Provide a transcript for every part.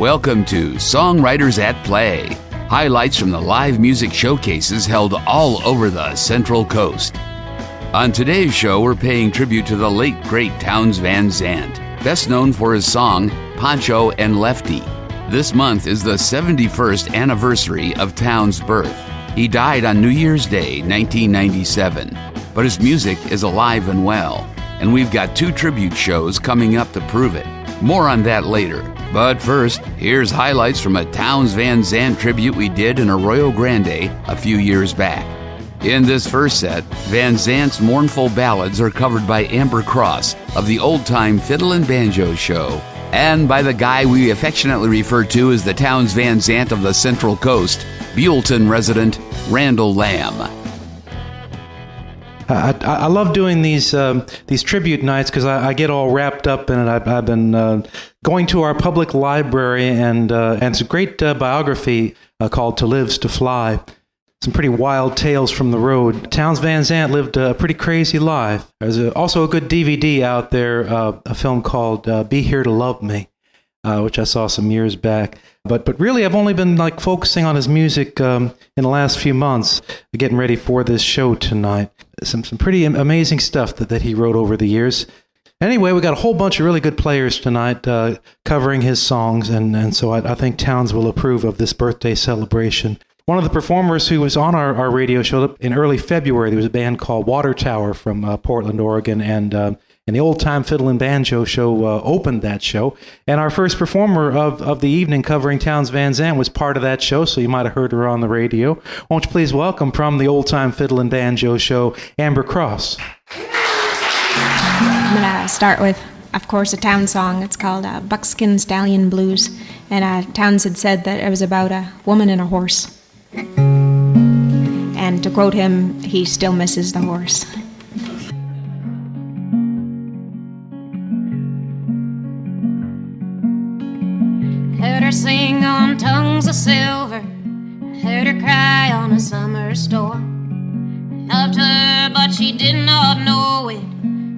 Welcome to Songwriters at Play. Highlights from the live music showcases held all over the Central Coast. On today's show, we're paying tribute to the late, great Townes Van Zandt, best known for his song, Poncho and Lefty. This month is the 71st anniversary of Townes' birth. He died on New Year's Day, 1997, but his music is alive and well, and we've got 2 tribute shows coming up to prove it. More on that later. But first, here's highlights from a Townes Van Zandt tribute we did in Arroyo Grande a few years back. In this first set, Van Zandt's mournful ballads are covered by Amber Cross of the Old Time Fiddle and Banjo Show, and by the guy we affectionately refer to as the Townes Van Zandt of the Central Coast, Buellton resident Randall Lamb. I love doing these tribute nights because I get all wrapped up in it. I've been going to our public library, and it's a great biography called To Live's to Fly. Some pretty wild tales from the road. Townes Van Zandt lived a pretty crazy life. There's also a good DVD out there, a film called Be Here to Love Me, which I saw some years back. But really, I've only been focusing on his music in the last few months, getting ready for this show tonight. Some pretty amazing stuff that he wrote over the years. Anyway, we got a whole bunch of really good players tonight covering his songs, and so I think Townes will approve of this birthday celebration. One of the performers who was on our radio show in early February, there was a band called Water Tower from Portland, Oregon, and the Old Time Fiddle and Banjo Show opened that show. And our first performer of the evening covering Townes Van Zandt was part of that show, so you might have heard her on the radio. Won't you please welcome from the Old Time Fiddle and Banjo Show, Amber Cross. I'm going to start with, of course, a Townes song. It's called Buckskin Stallion Blues. And Townes had said that it was about a woman and a horse. And to quote him, he still misses the horse. Heard her sing on tongues of silver, heard her cry on a summer storm. Loved her, but she did not know it,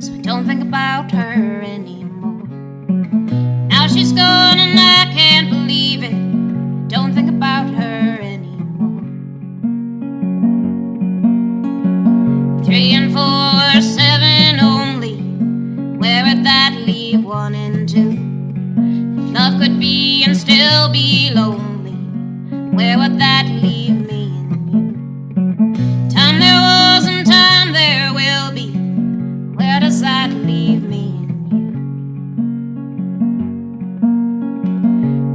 so I don't think about her anymore. Now she's gone and I can't believe it, don't think about her anymore. 3 and 4 are 7 only, where would that leave 1 and 2? Love could be and still be lonely, where would that leave me and you? Time there was and time there will be, where does that leave me and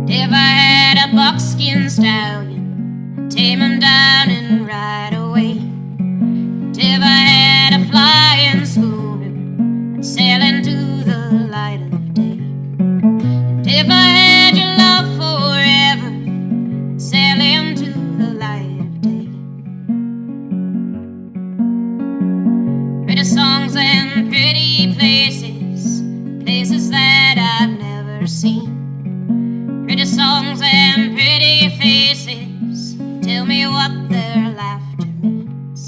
you? If I had a buckskin stallion, I'd tame him down and ride away. And if I had a flying schooner, I'd sail into the light of day. If I had your love forever, I'd sail into the light of day. Pretty songs and pretty places, places that I've never seen. Pretty songs and pretty faces, tell me what their laughter means.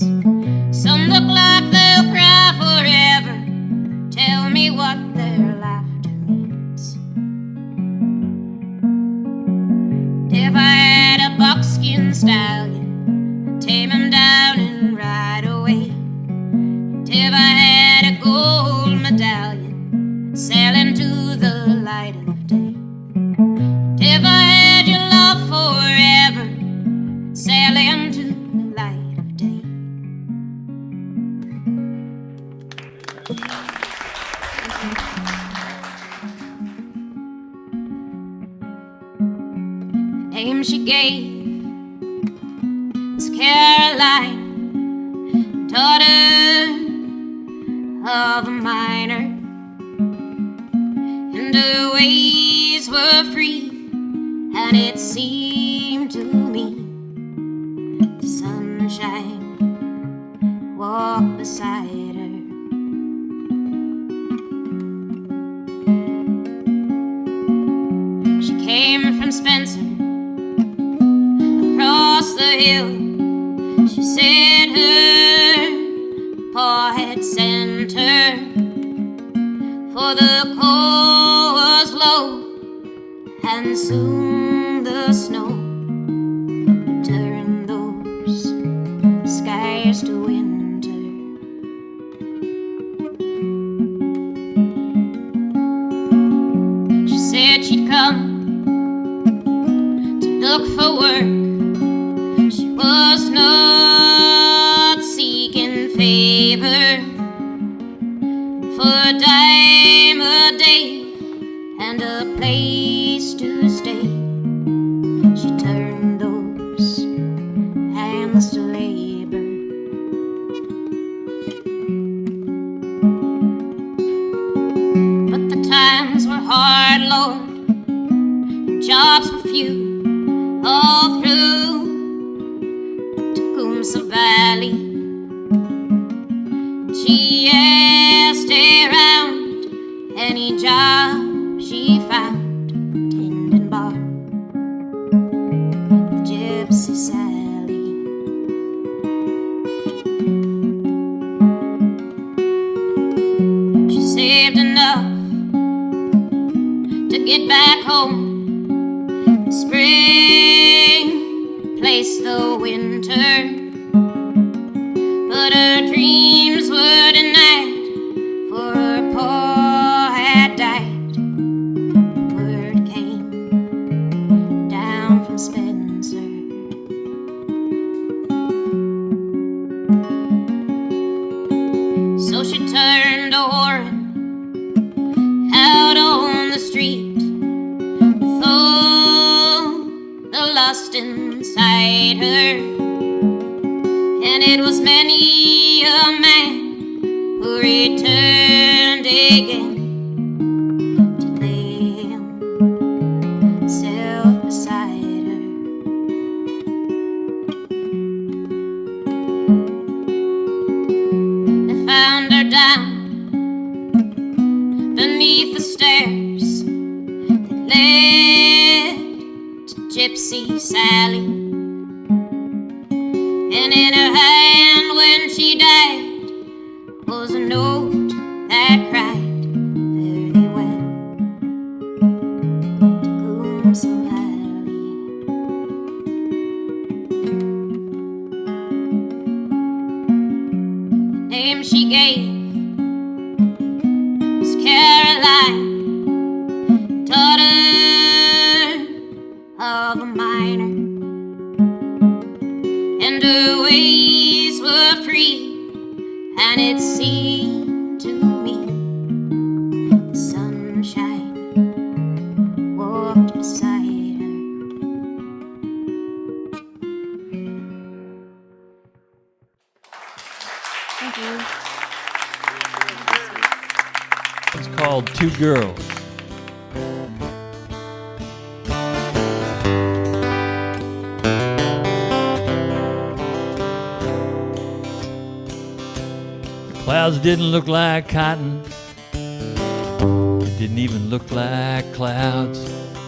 Some look like they'll cry forever, tell me what their laughter means. If I had a buckskin stallion, I'd tame him down and ride away. And if I had a gold medallion, I'd sail into the light of day. And if I had your love forever, I'd sail into the light of day. Name she gave was Caroline, daughter of a miner, and her ways were free, and it seemed to me the sunshine walked beside her. She came from Spencer, across the hill. She said her pa had sent her, for the coal was low and soon she'd come to look for work. She was not seeking favor. For a dime a day and a place to stay, she turned those hands to labor. But the times were hard, Lord, and jobs were few all through Tecumseh Valley. She asked around any job she found, tending bar with Gypsy Sally. She saved enough to get back home in spring, replace the winter. But her dreams were denied, for her pa had died. Word came down from Spencer. So she turned to Warren out on the street, with all the lust inside her. And it was many a man who returned again to lay himself beside her. They found her down beneath the stairs that led to Gypsy Sally. And in her hand when she died was a note that cried, fare thee well, Tecumseh Valley. The name she gave was Caroline, daughter of a miner. And her ways were free, and it seemed to me the sunshine walked beside her. Thank you. It's called Two Girls. Clouds didn't look like cotton. It didn't even look like clouds.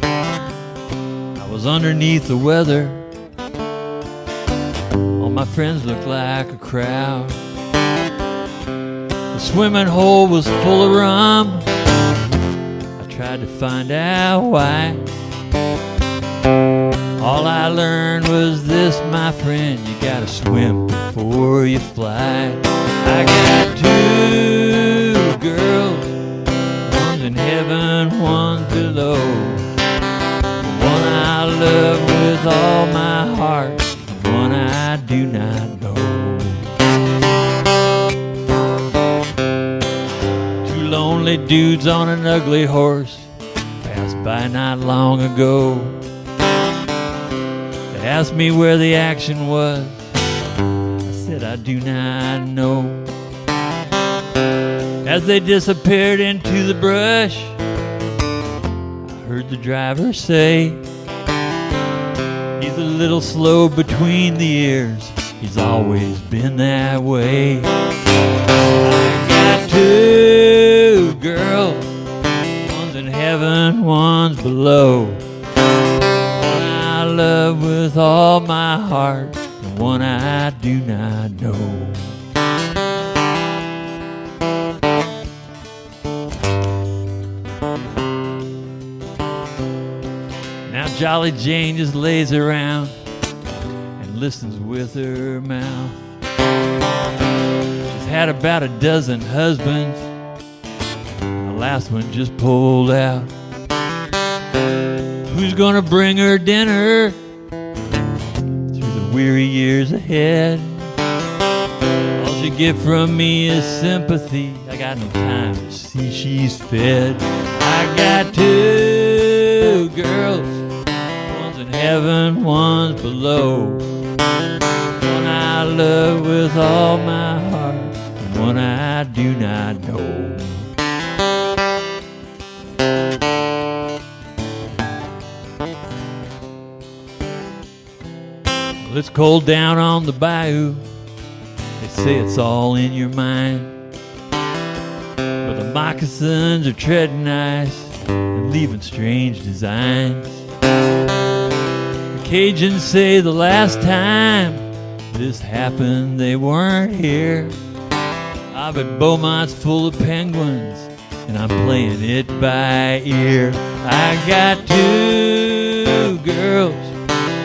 I was underneath the weather. All my friends looked like a crowd. The swimming hole was full of rum. I tried to find out why. All I learned was this, my friend: you gotta swim before you fly. I got two girls, one's in heaven, one's below. The one I love with all my heart, the one I do not know. Two lonely dudes on an ugly horse passed by not long ago. They asked me where the action was. I said I do not know. As they disappeared into the brush, I heard the driver say, he's a little slow between the ears, he's always been that way. I got two girls, one's in heaven, one's below. One I love with all my heart, and one I do not know. Now Jolly Jane just lays around and listens with her mouth. She's had about a dozen husbands, the last one just pulled out. Who's gonna bring her dinner through the weary years ahead? All she get from me is sympathy. I got no time to see she's fed. I got two girls, one's in heaven, one's below. One I love with all my heart, and one I do not know. Well, it's cold down on the bayou. They say it's all in your mind. But the moccasins are treading ice and leaving strange designs. The Cajuns say the last time this happened they weren't here. Ah, but Beaumont's full of penguins and I'm playing it by ear. I got two girls,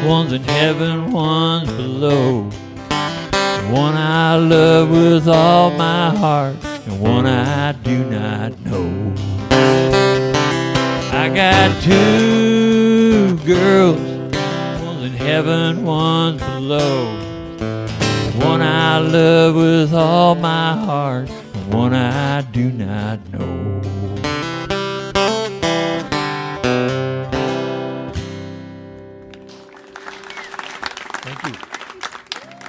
one's in heaven, one's below. One I love with all my heart, and one I do not know. I got two girls, one's in heaven, one's below. One I love with all my heart, and one I do not know. Thank you.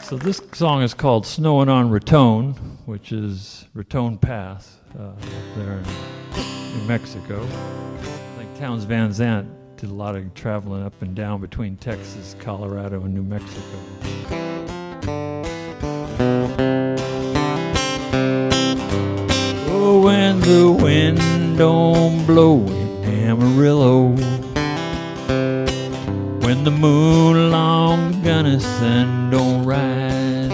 So this song is called Snowin' on Raton, which is Raton Pass there in New Mexico. I think Townes Van Zandt did a lot of traveling up and down between Texas, Colorado, and New Mexico. Oh, when the wind don't blow in Amarillo, when the moon along Gunnison don't rise,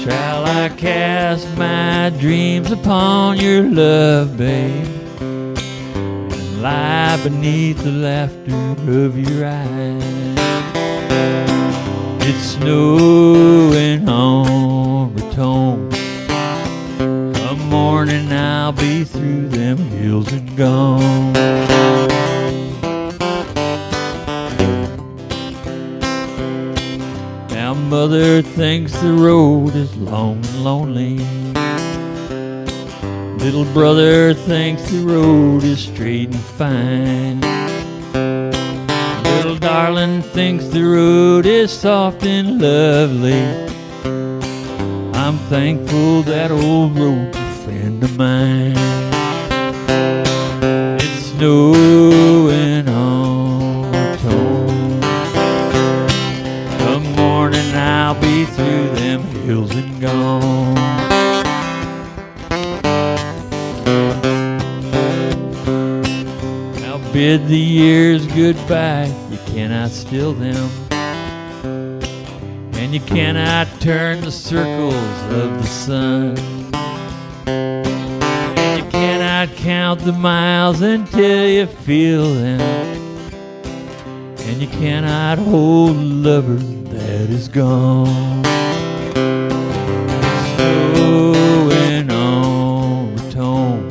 shall I cast my dreams upon your love, babe, and lie beneath the laughter of your eyes? It's snowing on Raton. Come morning I'll be through them hills and gone. Now mother thinks the road is long and lonely. Little brother thinks the road is straight and fine. Little darling thinks the road is soft and lovely. I'm thankful that old road's a friend of mine. It's snowing on Raton. Come morning I'll be through them hills and gone. Now bid the years goodbye, you cannot still them, and you cannot turn the circles of the sun, and you cannot count the miles until you feel them, and you cannot hold a lover that is gone. It's snowing on Raton.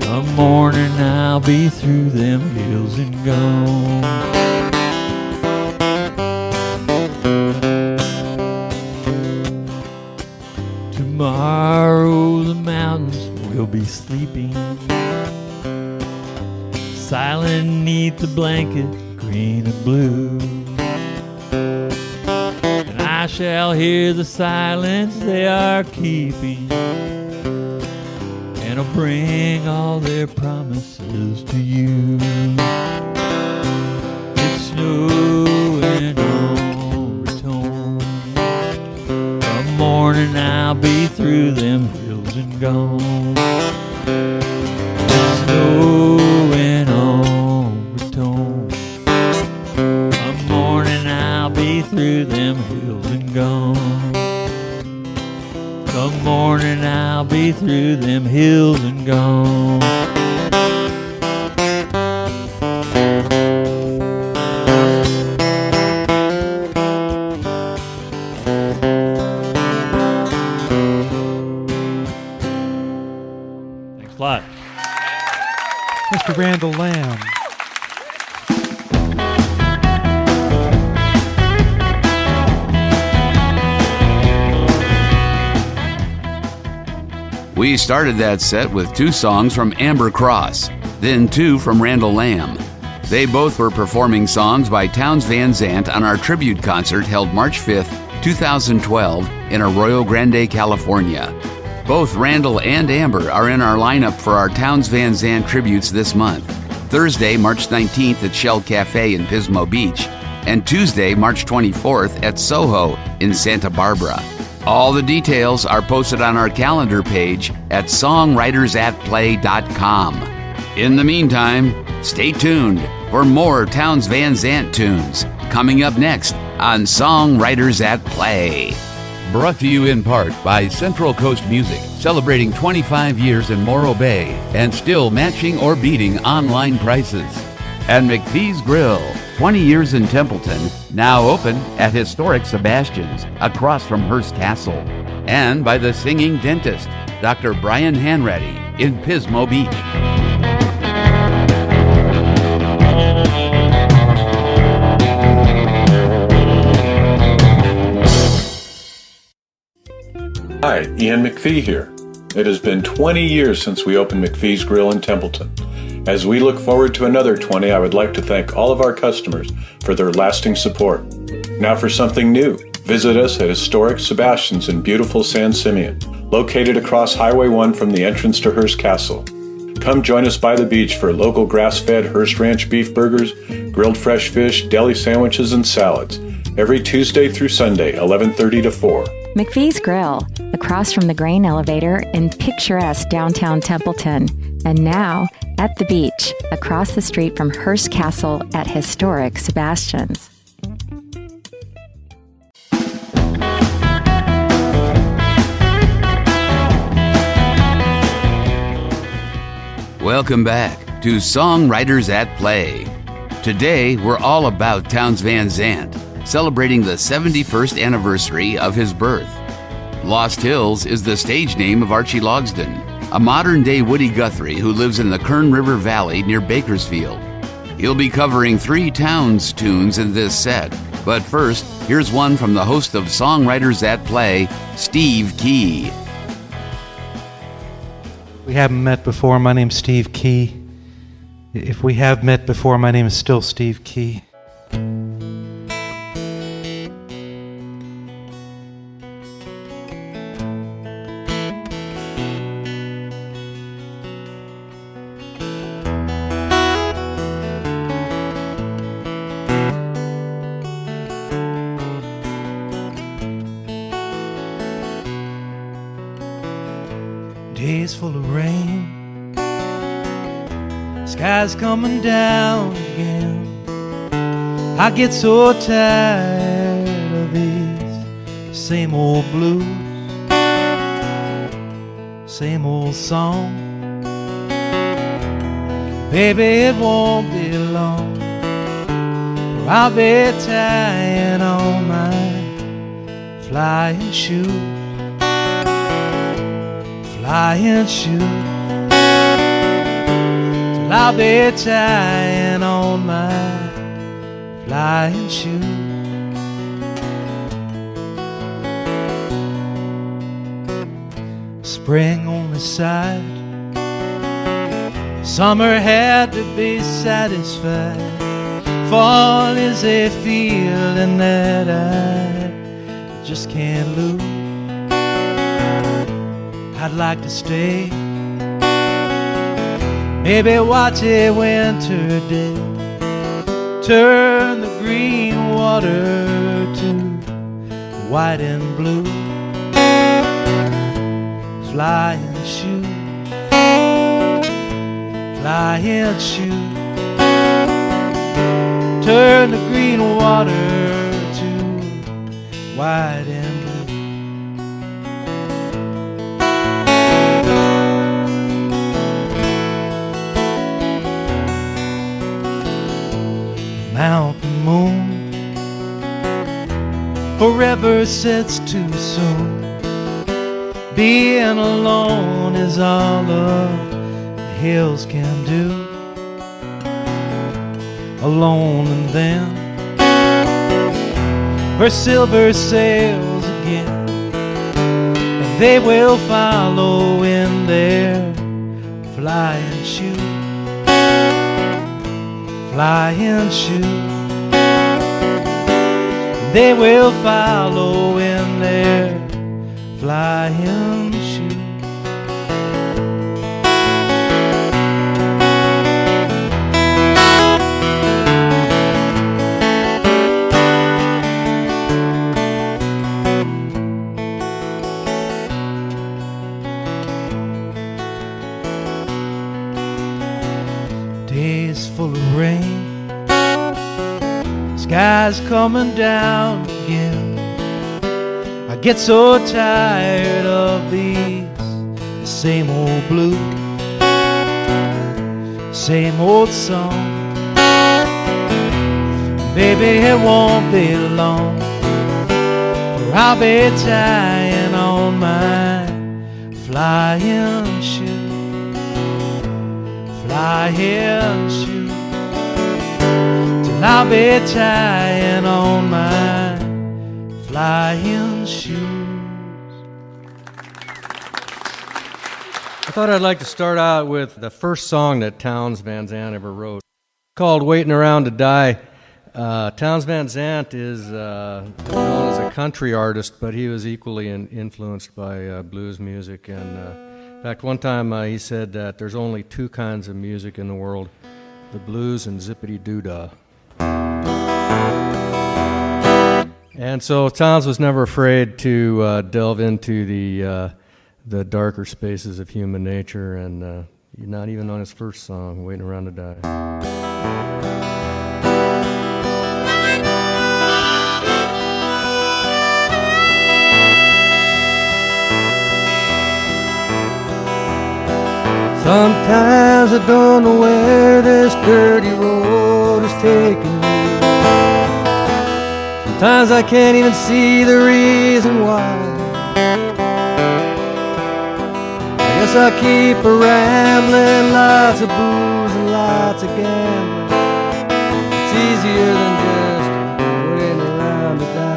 Come morning I'll be through them hills and gone. Tomorrow the mountains will be sleeping, silent neath the blanket green and blue, and I shall hear the silence they are keeping, and I'll bring all their promises to you. It's snowing on Raton. Come morning I'll be through them hills and gone. It's snowing on Raton. Come morning I'll be through them hills and gone. Come morning I'll be through them hills and gone. Thanks a lot. Dr. Randall Lamb. We started that set with 2 songs from Amber Cross, then 2 from Randall Lamb. They both were performing songs by Townes Van Zandt on our tribute concert held March 5th, 2012 in Arroyo Grande, California. Both Randall and Amber are in our lineup for our Townes Van Zandt tributes this month. Thursday, March 19th at Shell Cafe in Pismo Beach, and Tuesday, March 24th at Soho in Santa Barbara. All the details are posted on our calendar page at songwritersatplay.com. In the meantime, stay tuned for more Townes Van Zandt tunes coming up next on Songwriters at Play. Brought to you in part by Central Coast Music, celebrating 25 years in Morro Bay and still matching or beating online prices. And McPhee's Grill, 20 years in Templeton, now open at historic Sebastian's across from Hearst Castle. And by the Singing Dentist, Dr. Brian Hanratty in Pismo Beach. Hi, Ian McPhee here. It has been 20 years since we opened McPhee's Grill in Templeton. As we look forward to another 20, I would like to thank all of our customers for their lasting support. Now for something new. Visit us at historic Sebastian's in beautiful San Simeon, located across Highway 1 from the entrance to Hearst Castle. Come join us by the beach for local grass-fed Hearst Ranch beef burgers, grilled fresh fish, deli sandwiches, and salads. Every Tuesday through Sunday, 11:30 to 4. McPhee's Grill, across from the grain elevator in picturesque downtown Templeton, and now at the beach, across the street from Hearst Castle at historic Sebastian's. Welcome back to Songwriters at Play. Today, we're all about Townes Van Zandt, celebrating the 71st anniversary of his birth. Lost Hills is the stage name of Archie Logsdon, a modern-day Woody Guthrie who lives in the Kern River Valley near Bakersfield. He'll be covering 3 Townes tunes in this set, but first, here's one from the host of Songwriters at Play, Steve Key. We haven't met before. My name's Steve Key. If we have met before, my name is still Steve Key. Days full of rain, sky's coming down again. I get so tired of these same old blues, same old song. Baby, it won't be long, for I'll be tying on my flying shoes. Flying shoes, till I'll be tying on my flying shoes. Spring on the side, summer had to be satisfied. Fall is a feeling that I just can't lose. I'd like to stay, maybe watch a winter day, turn the green water to white and blue. Flying shoes, flying shoes, turn the green water to white and blue. Mountain moon forever sets too soon. Being alone is all of the hills can do. alone, and then her silver sails again, and they will follow in their flying shoes, flying shoes. They will follow in their flying shoes. Days full of rain, sky's coming down again. I get so tired of these, the same old blues, same old song. Baby, it won't be long, for I'll be tying on my flying shoe, flying shoe. Till I'll be tying on my flying shoes. I thought I'd like to start out with the first song that Townes Van Zandt ever wrote, called Waiting Around to Die. Townes Van Zandt is known as a country artist, but he was equally influenced by blues music. And in fact, one time he said that there's only two kinds of music in the world, the blues and zippity-doo-dah. And so Townes was never afraid to delve into the darker spaces of human nature, and not even on his first song, Waiting Around to Die. Sometimes I don't know where this dirty road is taking me. Sometimes I can't even see the reason why. I guess I'll keep a rambling, lots of booze and lots of gambling. It's easier than just waiting around to die.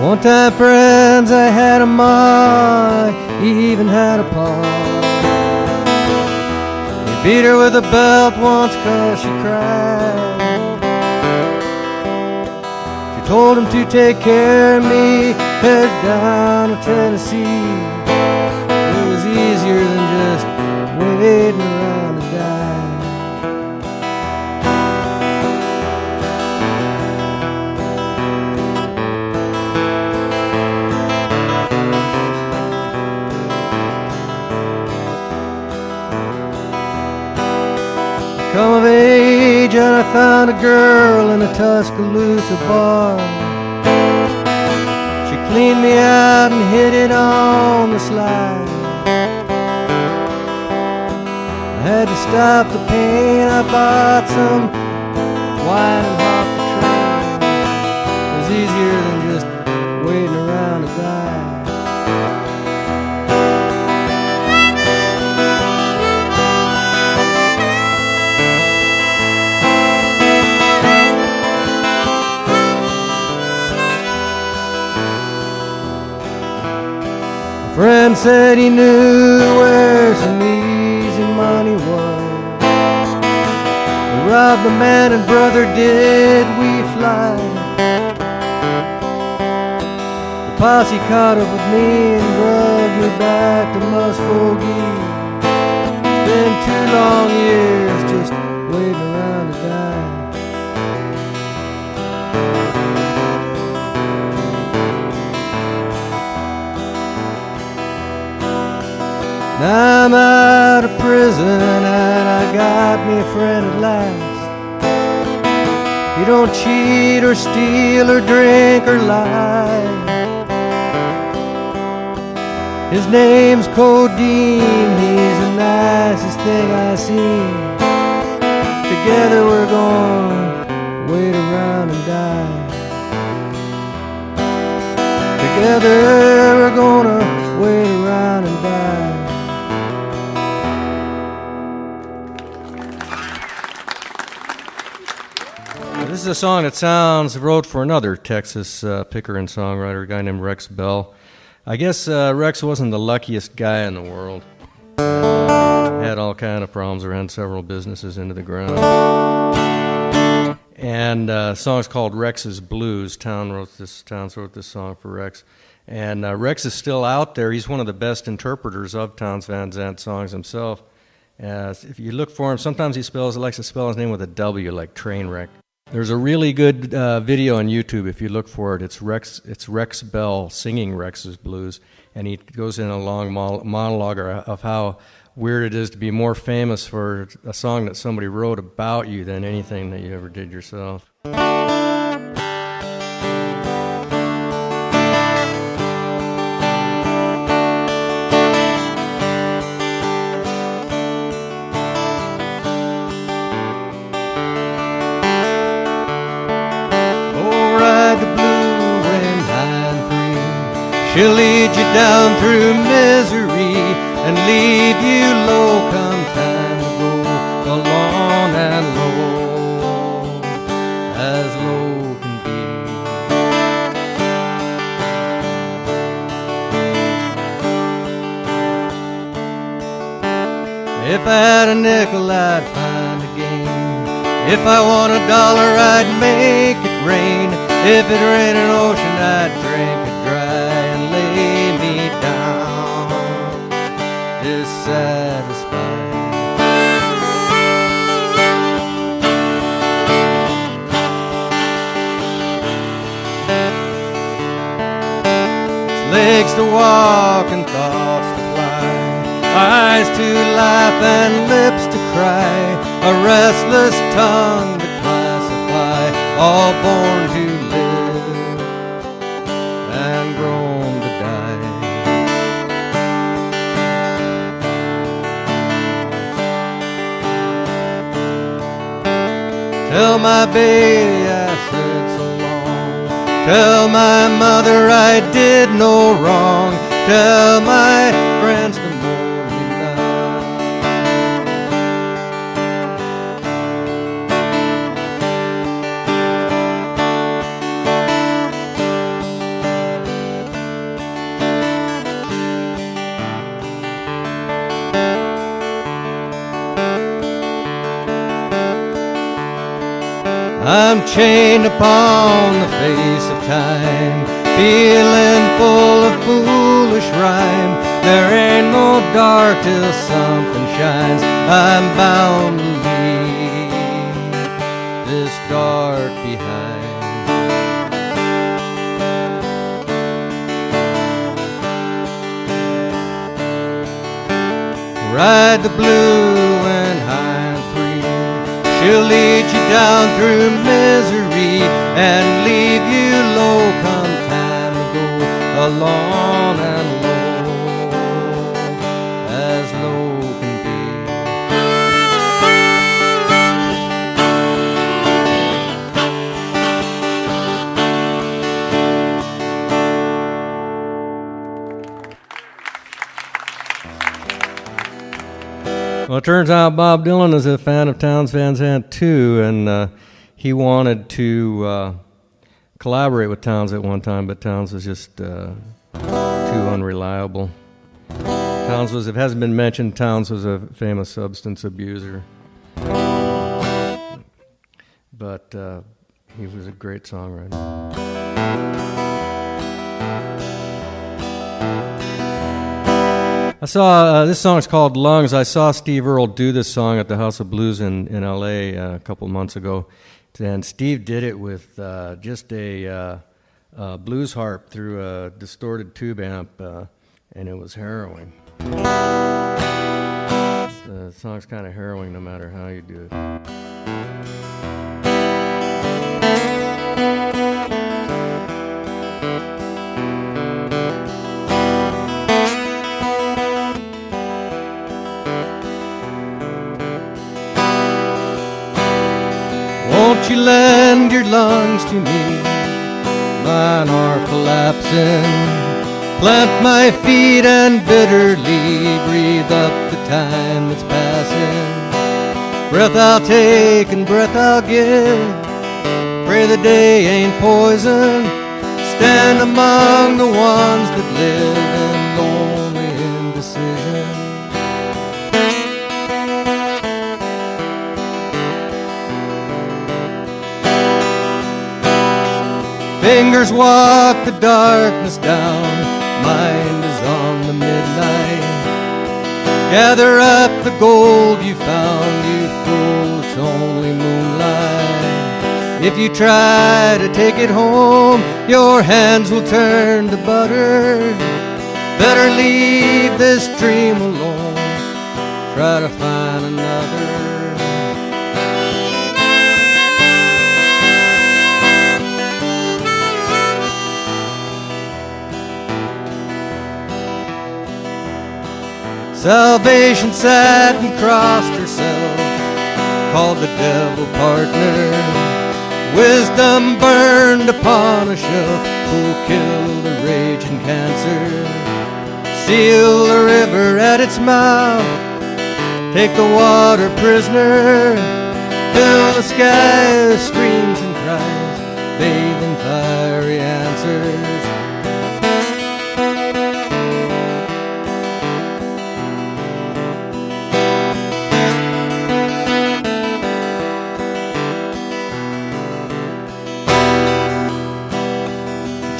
One time, friends, I had a ma, he even had a pa. He beat her with a belt once 'cause she cried. She told him to take care of me, head down to Tennessee. It was easier than just waiting around to die. Come of age and I found a girl in a Tuscaloosa bar. She cleaned me out and hit it on the slide. I had to stop the pain, I bought some wine and hopped the train. It was easier than just waiting around to die. Friend said he knew where some easy money was. We robbed the man and brother, did we fly. The posse caught up with me and drugged me back to Muskogee. It's been 2 long years just waiting around to die. Now I'm out of prison and I got me a friend at last. He don't cheat or steal or drink or lie. His name's Codeine, he's the nicest thing I've seen. Together we're gonna wait around and die. Together we're gonna wait around and die. This is a song that Sounds wrote for another Texas picker and songwriter, a guy named Rex Bell. I guess Rex wasn't the luckiest guy in the world. Had all kind of problems, ran several businesses into the ground. And the song's called Rex's Blues. Towns wrote this song for Rex. And Rex is still out there. He's one of the best interpreters of Townes Van Zandt songs himself. If you look for him, sometimes he likes to spell his name with a W, like train wreck. There's a really good video on YouTube if you look for it. It's Rex Bell singing Rex's Blues, and he goes in a long monologue of how weird it is to be more famous for a song that somebody wrote about you than anything that you ever did yourself. She'll lead you down through misery and leave you low come time to go, alone and low, as low can be. If I had a nickel, I'd find a game. If I want $1, I'd make it rain. If it rained an ocean, I'd drink it dry. Lay me down, dissatisfied. It's legs to walk and thoughts to fly, eyes to laugh and lips to cry, a restless tongue to classify, all born to live and grown to die. Tell my baby I said so long. Tell my mother I did no wrong. Tell my friends to mourn me now. I'm chained upon the face of time, feeling full of foolish rhyme. There ain't no dark till something shines. I'm bound to leave this dark behind. Ride the blue and high and free. She'll lead you down through misery and leave you low come time to go, alone and low, as low can be. Well, it turns out Bob Dylan is a fan of Townes Van Zandt too, and he wanted to collaborate with Townes at one time, but Townes was just too unreliable. Townes was, if it hasn't been mentioned, Townes was a famous substance abuser, but he was a great songwriter. I saw, this song's called Lungs. I saw Steve Earle do this song at the House of Blues in L.A. A couple months ago. And Steve did it with just a blues harp through a distorted tube amp, and it was harrowing. The song's kind of harrowing no matter how you do it. Won't you lend your lungs to me? Mine are collapsing. Plant my feet and bitterly breathe up the time that's passing. Breath I'll take and breath I'll give. Pray the day ain't poison. Stand among the ones that live in lonely indecision. Fingers walk the darkness down, mind is on the midnight. Gather up the gold you found, you fool, it's only moonlight. If you try to take it home, your hands will turn to butter. Better leave this dream alone, try to find another. Salvation sat and crossed herself, called the devil partner. Wisdom burned upon a shelf, who'll kill the raging cancer. Seal the river at its mouth, take the water prisoner. Fill the sky with streams and cries, bathe in fiery answers.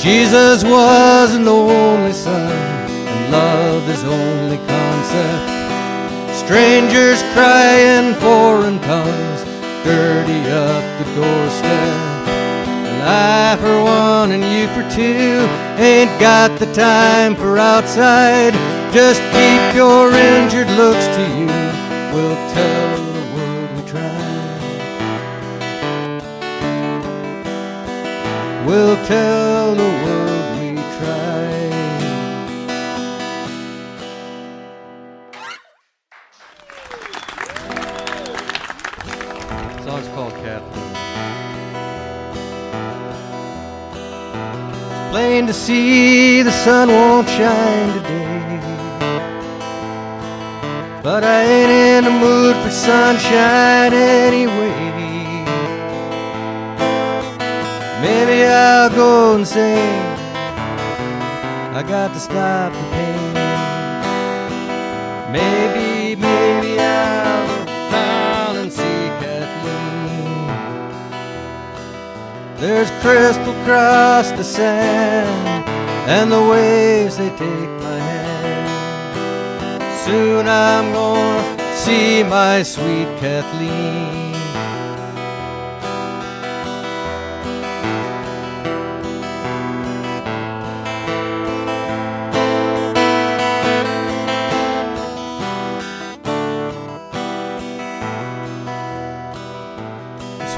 Jesus was an only son, and love his only concept. Strangers cry in foreign tongues, dirty up the doorstep. And I for one and you for two ain't got the time for outside. Just keep your injured looks to you, we'll tell the world we tried. We'll tell the world we tried. The song's called Kathleen. It's plain to see the sun won't shine today, but I ain't in the mood for sunshine anyway. Maybe I'll go and say I got to stop the pain. Maybe I'll go down and see Kathleen. There's crystal across the sand, and the waves they take my hand. Soon I'm gonna see my sweet Kathleen.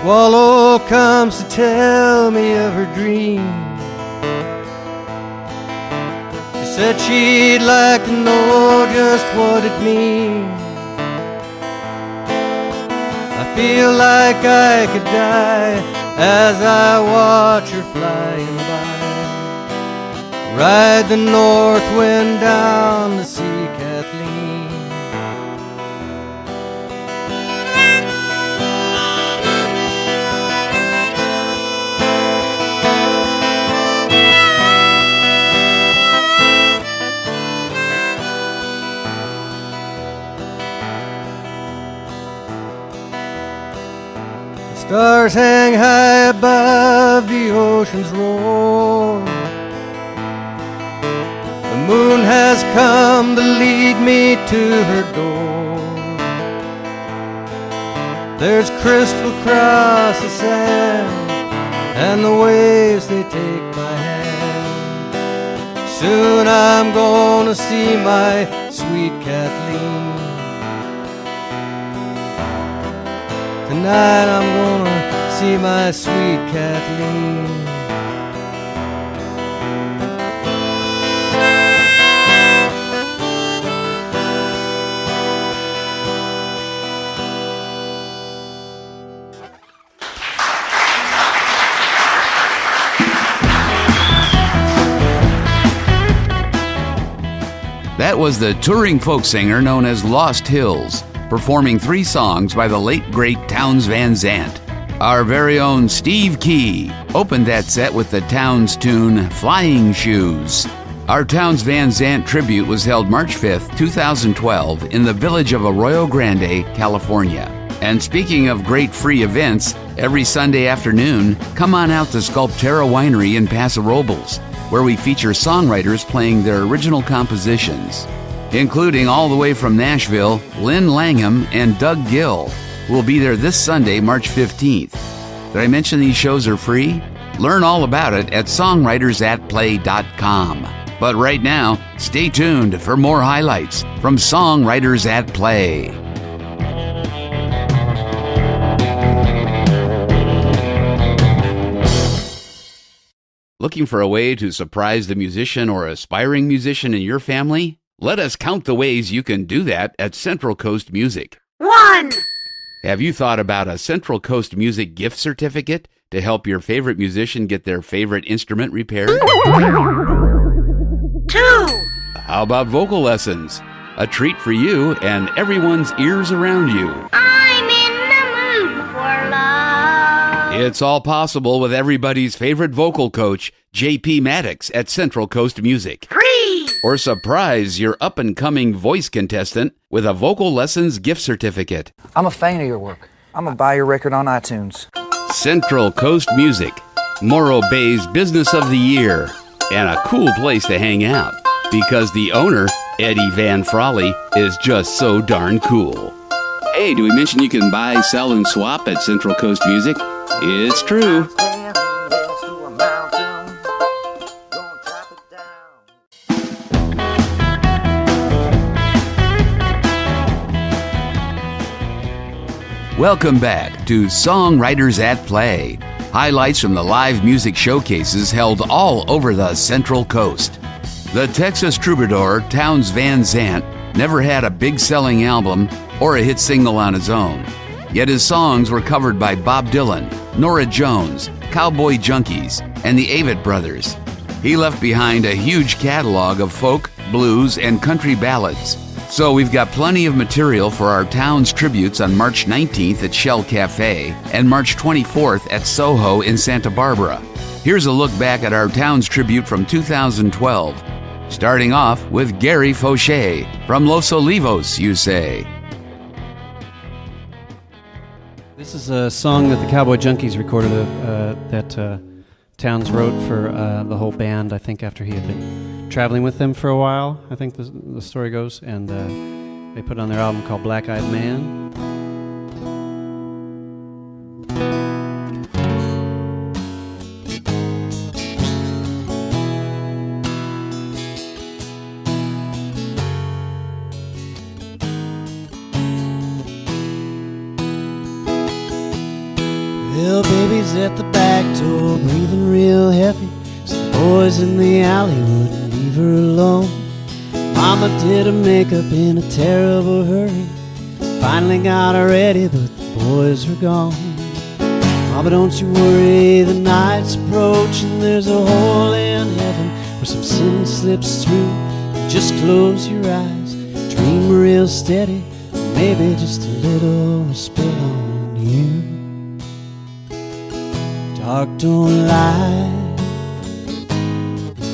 Swallow comes to tell me of her dream. She said she'd like to know just what it means. I feel like I could die as I watch her flying by. Ride the north wind down to see Kathleen. Stars hang high above the ocean's roar. The moon has come to lead me to her door. There's crystal across the sand, and the waves they take my hand. Soon I'm gonna see my sweet Kathleen. Tonight I'm gonna see my sweet Kathleen. That was the touring folk singer known as Lost Hills, performing 3 songs by the late great Townes Van Zandt. Our very own Steve Key opened that set with the Townes tune Flying Shoes. Our Townes Van Zandt tribute was held March 5th, 2012 in the village of Arroyo Grande, California. And speaking of great free events, every Sunday afternoon, come on out to Sculptera Winery in Paso Robles, where we feature songwriters playing their original compositions, including all the way from Nashville, Lynn Langham and Doug Gill, who will be there this Sunday, March 15th. Did I mention these shows are free? Learn all about it at songwritersatplay.com. But right now, stay tuned for more highlights from Songwriters at Play. Looking for a way to surprise the musician or aspiring musician in your family? Let us count the ways you can do that at Central Coast Music. 1. Have you thought about a Central Coast Music gift certificate to help your favorite musician get their favorite instrument repaired? 2. How about vocal lessons? A treat for you and everyone's ears around you. I'm in the mood for love. It's all possible with everybody's favorite vocal coach, J.P. Maddox at Central Coast Music. 3. Or surprise your up-and-coming voice contestant with a vocal lessons gift certificate. I'm a fan of your work. I'm going to buy your record on iTunes. Central Coast Music, Morro Bay's Business of the Year, and a cool place to hang out because the owner, Eddie Van Frawley, is just so darn cool. Hey, do we mention you can buy, sell, and swap at Central Coast Music? It's true. Welcome back to Songwriters at Play. Highlights from the live music showcases held all over the Central Coast. The Texas troubadour Townes Van Zandt never had a big selling album or a hit single on his own. Yet his songs were covered by Bob Dylan, Norah Jones, Cowboy Junkies, and the Avett Brothers. He left behind a huge catalog of folk, blues, and country ballads. So we've got plenty of material for our Townes tributes on March 19th at Shell Cafe and March 24th at Soho in Santa Barbara. Here's a look back at our Townes tribute from 2012, starting off with Gary Fauché from Los Olivos, you say. This is a song that the Cowboy Junkies recorded that Townes wrote for the whole band, I think, after he had been traveling with them for a while, I think the story goes, and they put it on their album called Black Eyed Man. Well, baby's at the back door, breathing real heavy, so the boys in the alley wouldn't leave her alone. Mama did her makeup in a terrible hurry, finally got her ready, but the boys were gone. Mama, don't you worry, the night's approaching, there's a hole in heaven where some sin slips through. Just close your eyes, dream real steady, maybe just a little will spill on you. Dark don't lie,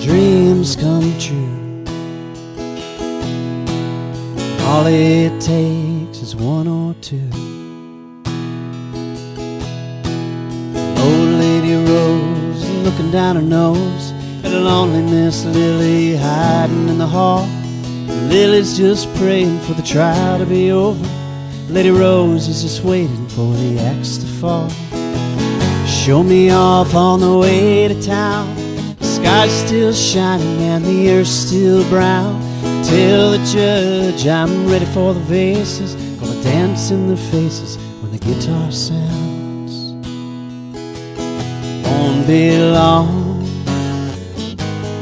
dreams come true. All it takes is one or two. Old lady rose, looking down her nose at a loneliness lily hiding in the hall. Lily's just praying for the trial to be over. Lady Rose is just waiting for the axe to fall. Show me off on the way to town. The sky's still shining and the earth's still brown. Tell the judge I'm ready for the vases, gonna dance in their faces when the guitar sounds. Won't be long,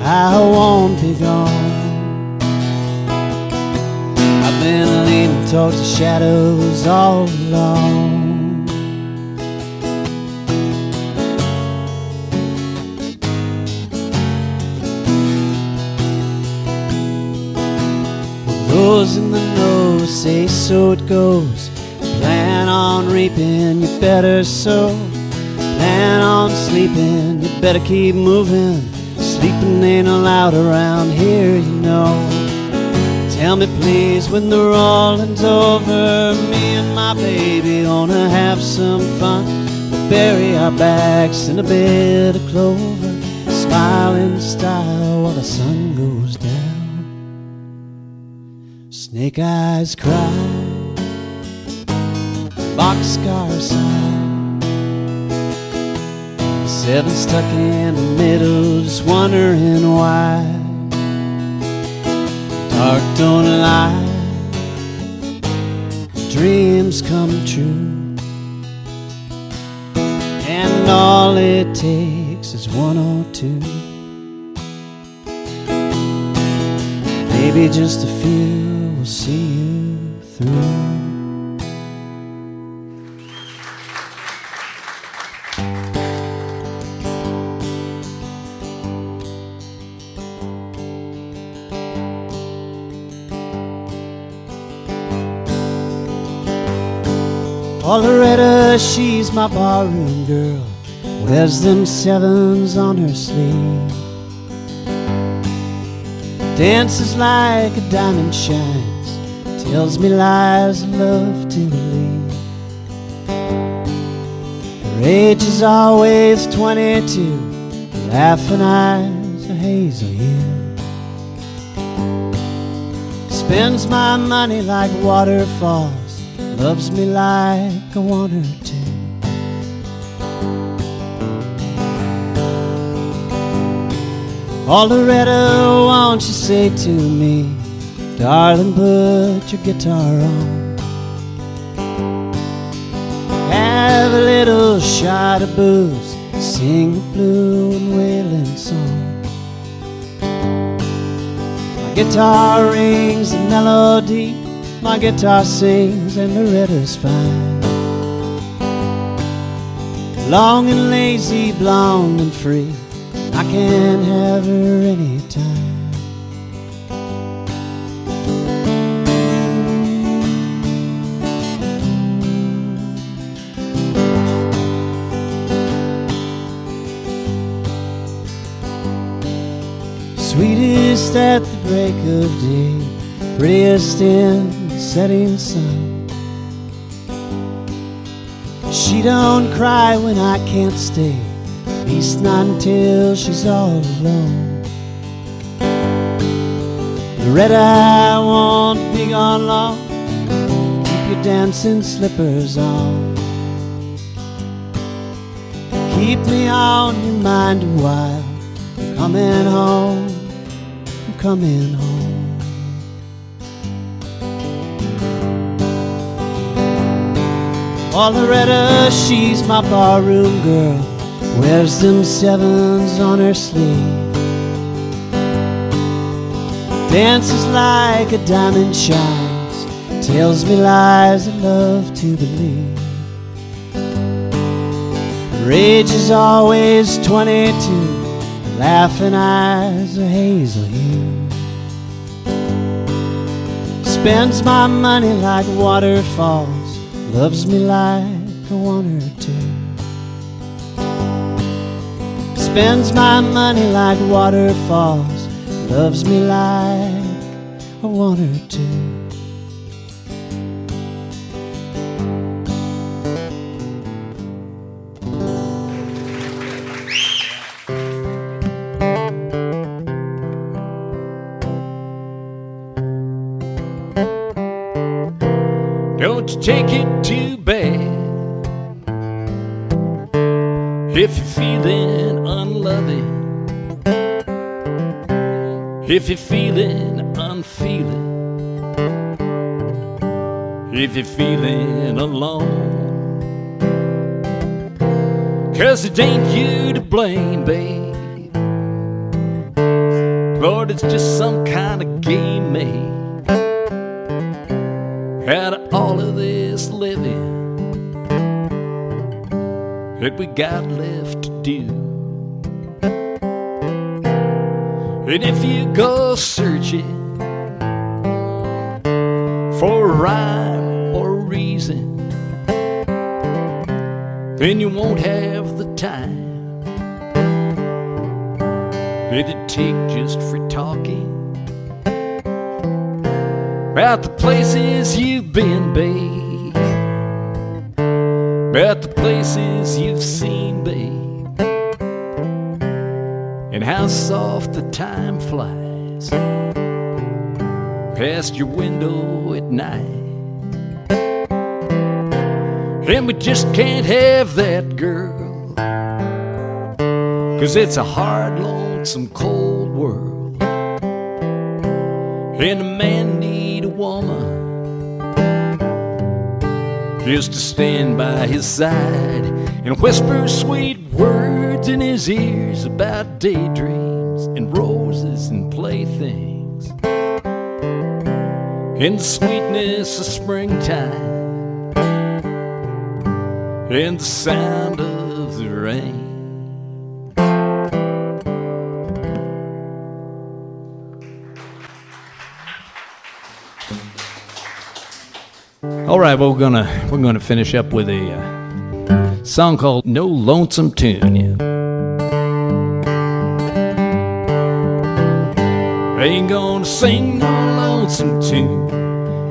I won't be gone. I've been leaning towards the shadows all along. Rose in the nose, say so it goes. Plan on reaping, you better sow. plan on sleeping, you better keep moving. Sleeping ain't allowed around here, you know. Tell me please when the rolling's over, me and my baby gonna have some fun. We'll bury our backs in a bed of clover, smile in style while the sun goes down. Snake eyes cry, boxcar sigh, seven stuck in the middle, just wondering why. Dark don't lie, dreams come true, and all it takes is one or two, maybe just a few will see you through. Oh, Loretta, she's my barroom girl, wears them sevens on her sleeve, dances like a diamond shines, tells me lies I love to believe. Her age is always 22, laughing eyes, a hazel hue. Spends my money like waterfalls, loves me like I want her to. Oh, Loretta, won't you say to me, darling, put your guitar on, have a little shot of booze, sing a blue and wailing song. My guitar rings a melody, my guitar sings and Loretta's fine. Long and lazy, blonde and free, I can have her anytime. Sweetest at the break of day, prettiest in the setting sun. She don't cry when I can't stay, at least not until she's all alone. Loretta, I won't be gone long, keep your dancing slippers on. Keep me on your mind a while, I'm coming home, I'm coming home. Oh, Loretta, she's my barroom girl, wears them sevens on her sleeve, dances like a diamond shines, tells me lies I love to believe. Her age is always 22, laughing eyes, a hazel hue. Spends my money like waterfalls, loves me like I want her to. Spends my money like waterfalls, loves me like I want her to. Don't you take it too bad if you're feeling unloving, if you're feeling unfeeling, if you're feeling alone. 'Cause it ain't you to blame, babe. Lord, it's just some kind of game made out of all of this living that we got left to do. And if you go searching for a rhyme or a reason, and you won't have the time. It'd take just for talking about the places you've been, babe, about the places you've seen, babe, and how soft the time flies past your window at night. And we just can't have that, girl, 'cause it's a hard, lonesome, cold world, and a man need a woman just to stand by his side and whisper sweet words in his ears about daydreams and roses and playthings and the sweetness of springtime and the sound of the rain. All right, well, we're gonna finish up with a song called "No Lonesome Tune." Yeah. Ain't gonna sing no lonesome tune.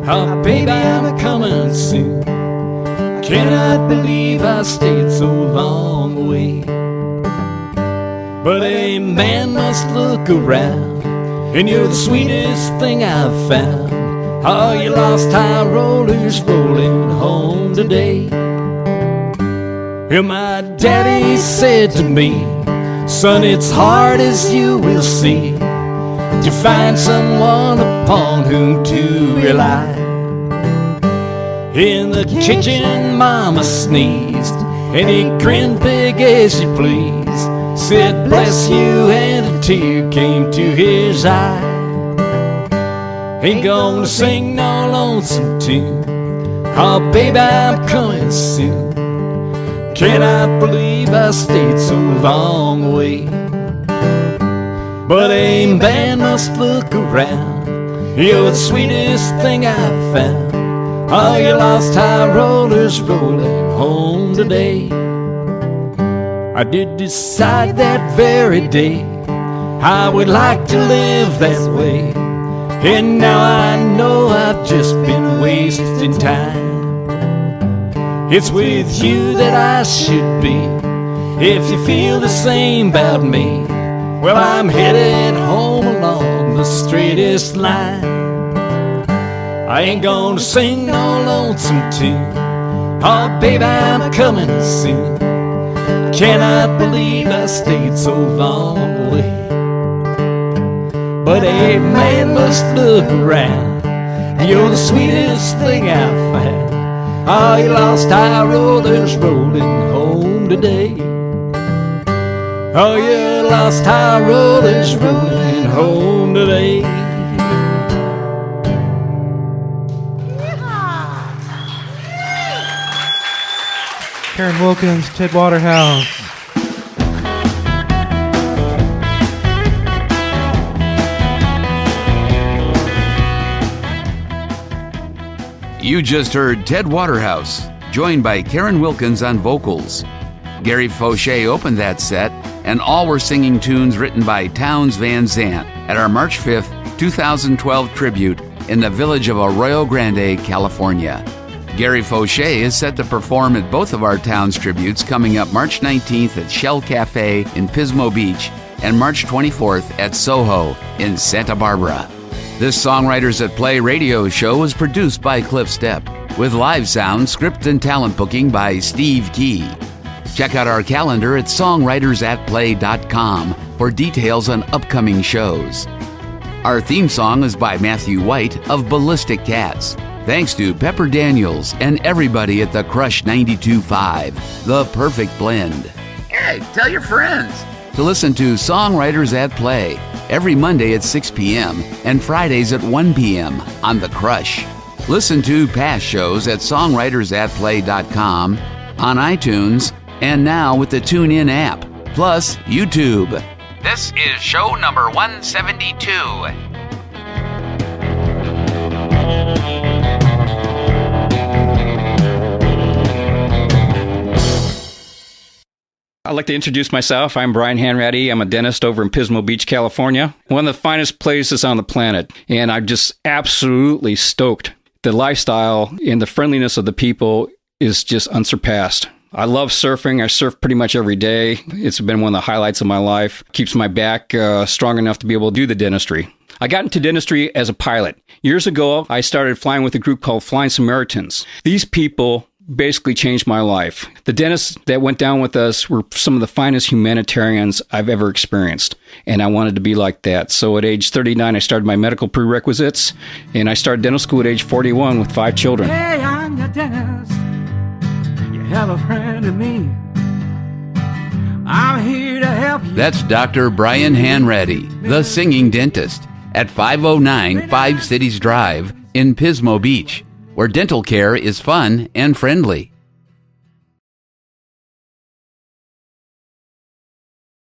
Oh, baby, I'm coming soon. Cannot believe I stayed so long away. But a man must look around, and you're the sweetest thing I've found. Oh, you lost high rollers rolling home today. And my daddy said to me, son, it's hard as you will see to find someone upon whom to rely. In the kitchen, Mama sneezed, and he grinned big as you please. Said, bless you, and a tear came to his eye. Ain't gonna sing no lonesome tune. Oh, baby, I'm coming soon. Cannot believe I stayed so long away. But a man must look around. You're the sweetest thing I've found. Oh, you lost high rollers rolling home today. I did decide that very day I would like to live that way. And now I know I've just been wasting time. It's with you that I should be. If you feel the same about me, well, I'm headed home along the straightest line. I ain't gonna sing no lonesome tune. Oh, baby, I'm coming soon. Cannot believe I stayed so long away. But a man must look around. You're the sweetest thing I've found. Oh, you lost high rollers rolling home today. Oh, you lost high rollers rolling home today. Karen Wilkins, Ted Waterhouse. You just heard Ted Waterhouse, joined by Karen Wilkins on vocals. Gary Fauché opened that set, and all were singing tunes written by Townes Van Zandt at our March 5th, 2012 tribute in the village of Arroyo Grande, California. Gary Fauché is set to perform at both of our Townes tributes coming up March 19th at Shell Cafe in Pismo Beach and March 24th at Soho in Santa Barbara. This Songwriters at Play radio show was produced by Cliff Stepp, with live sound, script, and talent booking by Steve Key. Check out our calendar at songwritersatplay.com for details on upcoming shows. Our theme song is by Matthew White of Ballistic Cats. Thanks to Pepper Daniels and everybody at the Crush 92.5, the perfect blend. Hey, tell your friends to listen to Songwriters at Play every Monday at 6 p.m. and Fridays at 1 p.m. on The Crush. Listen to past shows at songwritersatplay.com, on iTunes, and now with the TuneIn app, plus YouTube. This is show number 172. I'd like to introduce myself. I'm Brian Hanratty. I'm a dentist over in Pismo Beach, California, one of the finest places on the planet. And I'm just absolutely stoked. The lifestyle and the friendliness of the people is just unsurpassed. I love surfing. I surf pretty much every day. It's been one of the highlights of my life. Keeps my back strong enough to be able to do the dentistry. I got into dentistry as a pilot. Years ago, I started flying with a group called Flying Samaritans. These people basically changed my life. The dentists that went down with us were some of the finest humanitarians I've ever experienced, and I wanted to be like that. So at age 39, I started my medical prerequisites, and I started dental school at age 41 with 5 children. Hey, I'm the dentist. You have a friend in me. I'm here to help you. That's Dr. Brian Hanratty, the singing dentist, at 509 Five Cities Drive in Pismo Beach, where dental care is fun and friendly.